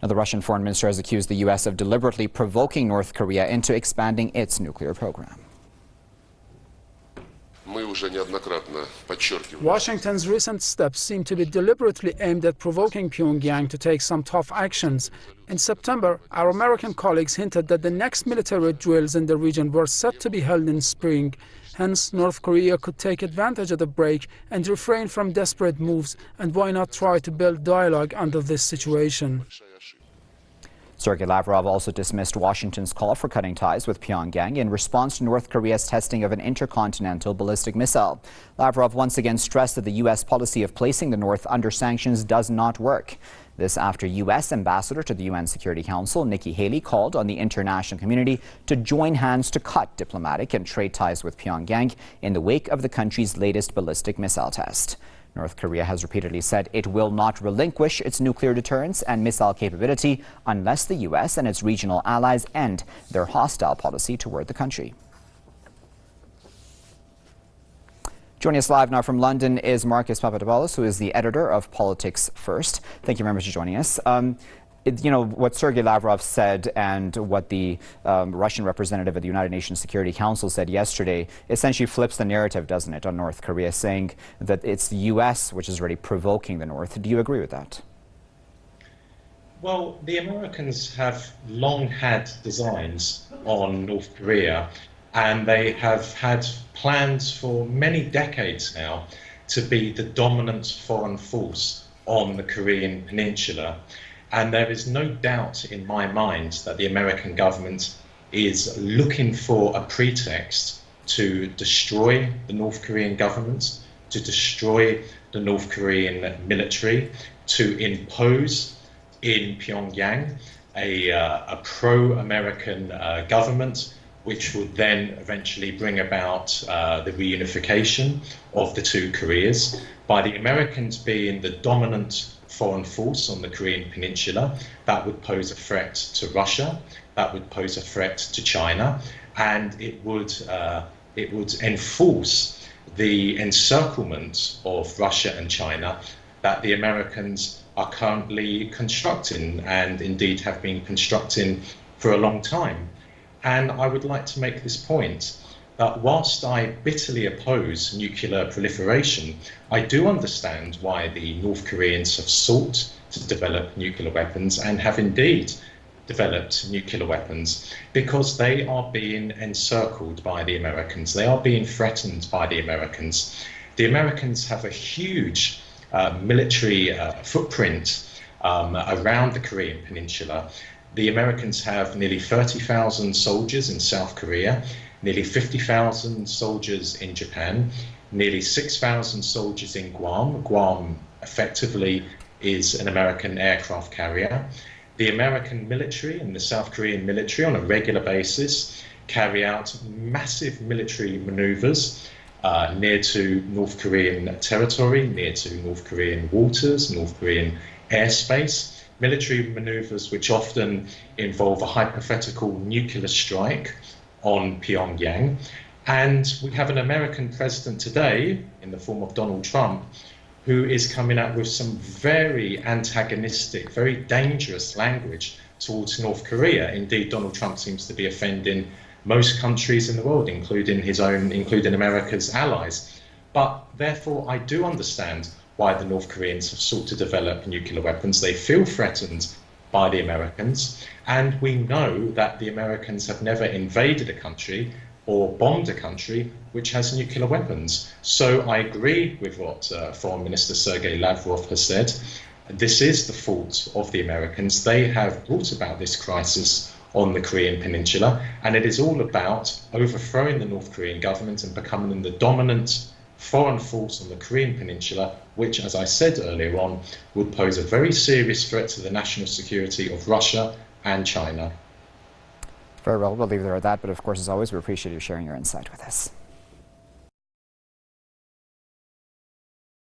Now, the Russian foreign minister has accused the U.S. of deliberately provoking North Korea into expanding its nuclear program. Washington's recent steps seem to be deliberately aimed at provoking Pyongyang to take some tough actions. In September, our American colleagues hinted that the next military drills in the region were set to be held in spring. Hence, North Korea could take advantage of the break and refrain from desperate moves. And why not try to build dialogue under this situation? Sergei Lavrov also dismissed Washington's call for cutting ties with Pyongyang in response to North Korea's testing of an intercontinental ballistic missile. Lavrov once again stressed that the U.S. policy of placing the North under sanctions does not work. This after U.S. Ambassador to the UN Security Council, Nikki Haley, called on the international community to join hands to cut diplomatic and trade ties with Pyongyang in the wake of the country's latest ballistic missile test. North Korea has repeatedly said it will not relinquish its nuclear deterrence and missile capability unless the U.S. and its regional allies end their hostile policy toward the country. Joining us live now from London is Marcus Papadopoulos, who is the editor of Politics First. Thank you very much for joining us. You know, what Sergei Lavrov said and what the Russian representative at the United Nations Security Council said yesterday essentially flips the narrative, doesn't it, on North Korea, saying that it's the U.S. which is really provoking the North. Do you agree with that? Well, the Americans have long had designs on North Korea, and they have had plans for many decades now to be the dominant foreign force on the Korean Peninsula. And there is no doubt in my mind that the American government is looking for a pretext to destroy the North Korean government, to destroy the North Korean military, to impose in Pyongyang a pro-American government, which would then eventually bring about the reunification of the two Koreas. By the Americans being the dominant foreign force on the Korean Peninsula, that would pose a threat to Russia, that would pose a threat to China, and it would enforce the encirclement of Russia and China that the Americans are currently constructing, and indeed have been constructing for a long time. And I would like to make this point, that whilst I bitterly oppose nuclear proliferation, I do understand why the North Koreans have sought to develop nuclear weapons and have indeed developed nuclear weapons, because they are being encircled by the Americans. They are being threatened by the Americans. The Americans have a huge military footprint around the Korean Peninsula. The Americans have nearly 30,000 soldiers in South Korea, nearly 50,000 soldiers in Japan, nearly 6,000 soldiers in Guam. Guam effectively is an American aircraft carrier. The American military and the South Korean military on a regular basis carry out massive military maneuvers near to North Korean territory, near to North Korean waters, North Korean airspace. Military maneuvers which often involve a hypothetical nuclear strike on Pyongyang. And we have an American president today, in the form of Donald Trump, who is coming out with some very antagonistic, very dangerous language towards North Korea. Indeed, Donald Trump seems to be offending most countries in the world, including America's allies. But therefore, I do understand why the North Koreans have sought to develop nuclear weapons. They feel threatened by the Americans, and we know that the Americans have never invaded a country or bombed a country which has nuclear weapons. So I agree with what Foreign Minister Sergei Lavrov has said. This is the fault of the Americans. They have brought about this crisis on the Korean Peninsula, and it is all about overthrowing the North Korean government and becoming the dominant foreign force on the Korean Peninsula, which, as I said earlier on, would pose a very serious threat to the national security of Russia and China. Very well, we'll leave it there at that, but of course, as always, we appreciate you sharing your insight with us.